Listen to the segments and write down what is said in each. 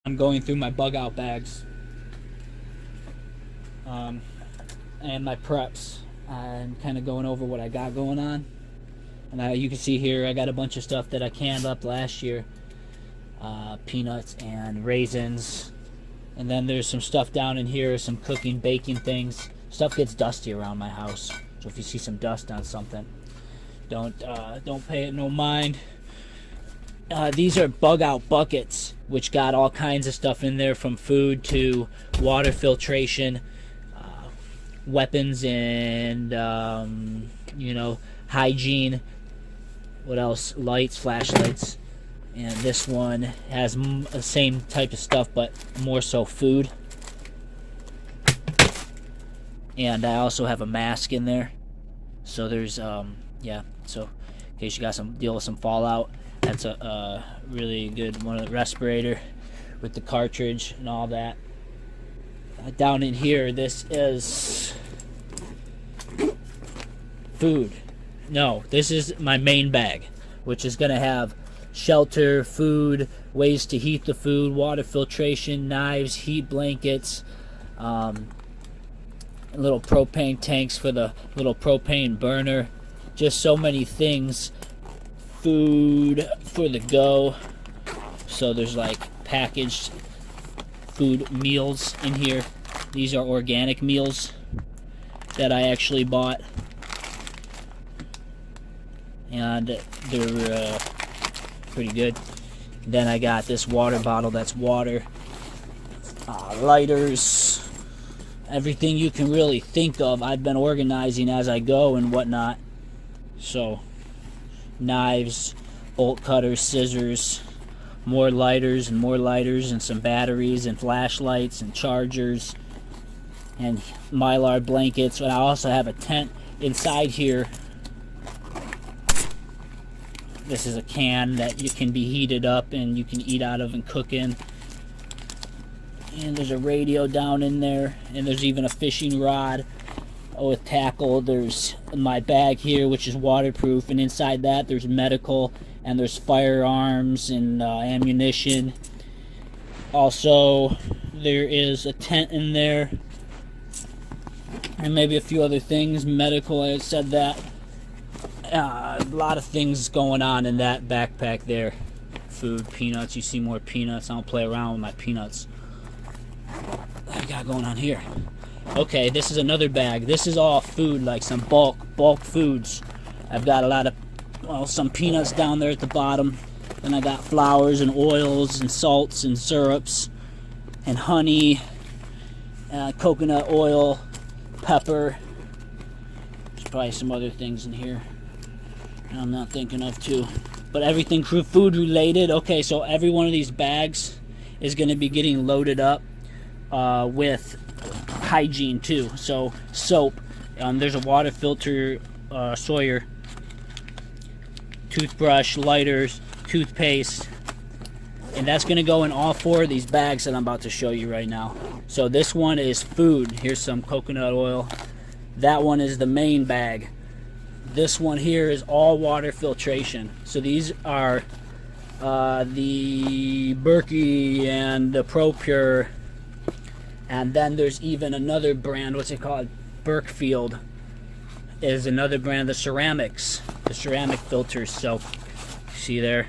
I'm going through my bug out bags and my preps. I'm kind of going over what I got going on. And you can see here I got a bunch of stuff that I canned up last year. Peanuts and raisins. And then there's some stuff down in here, some cooking, baking things. Stuff gets dusty around my house. So if you see some dust on something, don't pay it no mind. These are bug out buckets, which got all kinds of stuff in there, from food to water filtration, weapons, and hygiene. What else? Lights, flashlights. And this one has the same type of stuff, but more so food. And I also have a mask in there. So there's yeah. So in case you got some deal with some fallout, that's a really good one. Respirator with the cartridge and all that. Down in here, this is food. No, this is my main bag, which is gonna have shelter, food, ways to heat the food, water filtration, knives, heat blankets, little propane tanks for the little propane burner, just so many things. Food for the go. So there's like packaged food meals in here. These are organic meals that I actually bought, and they're pretty good. Then I got this water bottle, that's water, lighters, everything you can really think of. I've been organizing as I go and whatnot. So knives, bolt cutters, scissors, more lighters and some batteries and flashlights and chargers and mylar blankets. And I also have a tent inside here. This is a can that you can be heated up and you can eat out of and cook in. And there's a radio down in there, and there's even a fishing rod with tackle. There's my bag here, which is waterproof, and inside that there's medical, and there's firearms and ammunition. Also, there is a tent in there, and maybe a few other things. Medical, I said that. A lot of things going on in that backpack there. Food, peanuts. You see more peanuts. I don't play around with my peanuts. What I got going on here? Okay, this is another bag. This is all food, like some bulk foods. I've got a lot of, some peanuts down there at the bottom. Then I got flours and oils and salts and syrups and honey, coconut oil, pepper. There's probably some other things in here I'm not thinking of too. But everything food related. Okay, so every one of these bags is going to be getting loaded up with hygiene too. So soap, there's a water filter, Sawyer, toothbrush, lighters, toothpaste, and that's going to go in all four of these bags that I'm about to show you right now. So this one is food. Here's some coconut oil. That one is the main bag. This one here is all water filtration. So these are the Berkey and the ProPure. And then there's even another brand, what's it called? Berkfield is another brand, the ceramic filters. So, see there?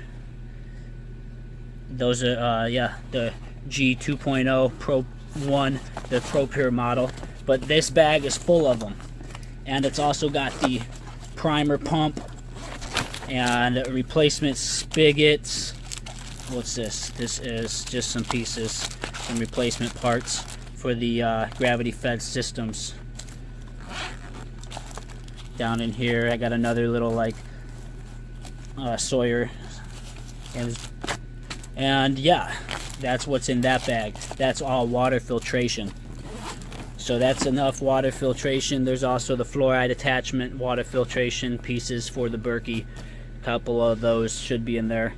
Those are, the G 2.0 Pro 1, the ProPure model. But this bag is full of them. And it's also got the primer pump and replacement spigots. What's this? This is just some pieces, some replacement parts for the gravity fed systems. Down in here I got another little like Sawyer, and yeah, that's what's in that bag. That's all water filtration. So that's enough water filtration. There's also the fluoride attachment water filtration pieces for the Berkey. A couple of those should be in there.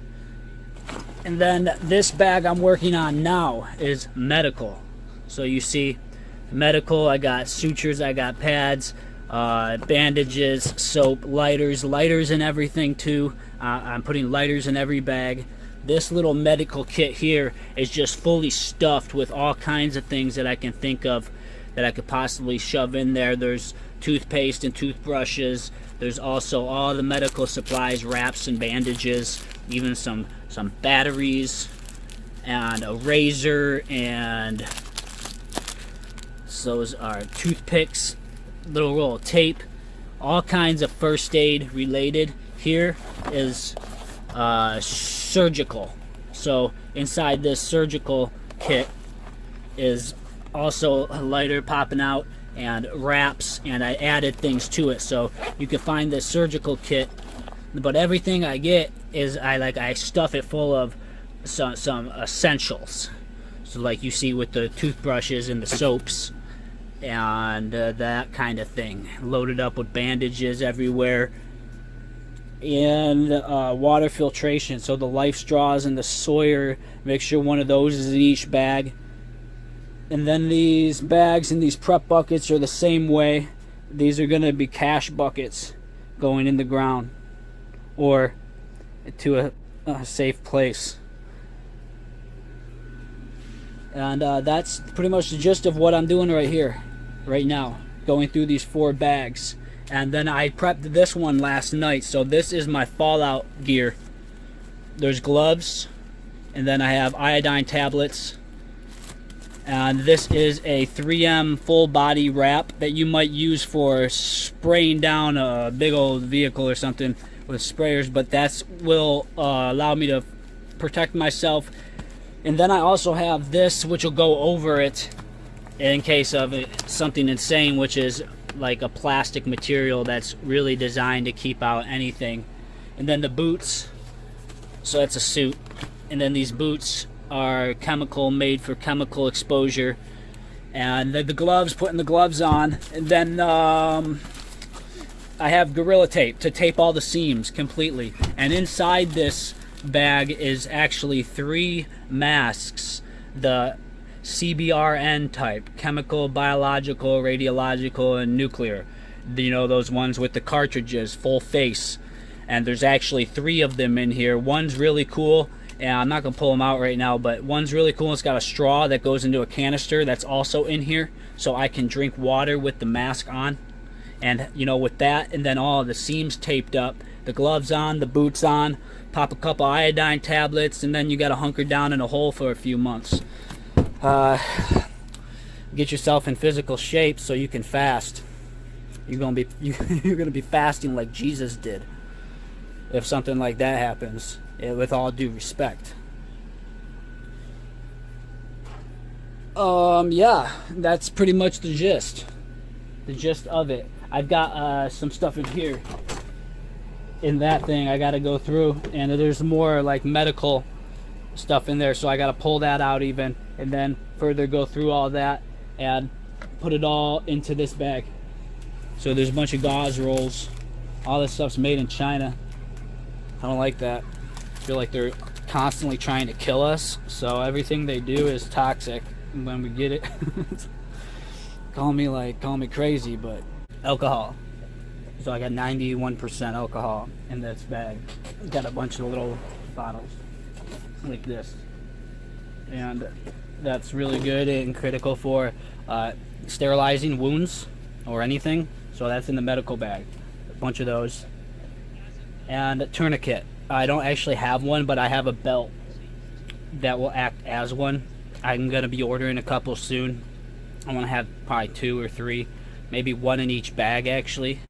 And then this bag I'm working on now is medical. So you see medical, I got sutures, I got pads, bandages, soap, lighters and everything too. I'm putting lighters in every bag. This little medical kit here is just fully stuffed with all kinds of things that I can think of that I could possibly shove in there. There's toothpaste and toothbrushes. There's also all the medical supplies, wraps and bandages, even some batteries and a razor, and those are toothpicks, little roll of tape, all kinds of first aid related. Here is surgical. So inside this surgical kit is also a lighter popping out and wraps, and I added things to it so you can find this surgical kit, but everything I get is I stuff it full of some essentials. So like you see with the toothbrushes and the soaps and that kind of thing, loaded up with bandages everywhere, and water filtration, so the Life Straws and the Sawyer, make sure one of those is in each bag. And then these bags and these prep buckets are the same way. These are going to be cash buckets going in the ground or to a safe place. And that's pretty much the gist of what I'm doing right here, right now, going through these 4 bags. And then I prepped this one last night, so this is my fallout gear. There's gloves, and then I have iodine tablets, and this is a 3M full body wrap that you might use for spraying down a big old vehicle or something with sprayers, but that will allow me to protect myself. And then I also have this, which will go over it in case of something insane, which is like a plastic material that's really designed to keep out anything. And then the boots, so that's a suit, and then these boots are chemical, made for chemical exposure. And the gloves, putting the gloves on, and then I have Gorilla Tape to tape all the seams completely. And inside this bag is actually 3 masks, the CBRN type, chemical, biological, radiological, and nuclear. You know, those ones with the cartridges, full face. And there's actually 3 of them in here. One's really cool, and I'm not gonna pull them out right now, but one's really cool. It's got a straw that goes into a canister that's also in here, so I can drink water with the mask on. And you know, with that, and then all the seams taped up, the gloves on, the boots on, pop a couple iodine tablets, and then you gotta hunker down in a hole for a few months. Get yourself in physical shape so you can fast. You're gonna be fasting like Jesus did if something like that happens, with all due respect. Yeah, that's pretty much the gist of it. I've got some stuff in here, in that thing I gotta go through, and there's more like medical stuff in there, so I gotta pull that out even, and then further go through all that and put it all into this bag. So there's a bunch of gauze rolls. All this stuff's made in China. I don't like that. I feel like they're constantly trying to kill us, so everything they do is toxic when we get it. call me crazy, but alcohol. So I got 91% alcohol in this bag. Got a bunch of little bottles like this, and that's really good and critical for sterilizing wounds or anything. So that's in the medical bag, a bunch of those. And a tourniquet. I don't actually have one, but I have a belt that will act as one. I'm gonna be ordering a couple soon. I want to have probably 2 or 3, maybe 1 in each bag actually.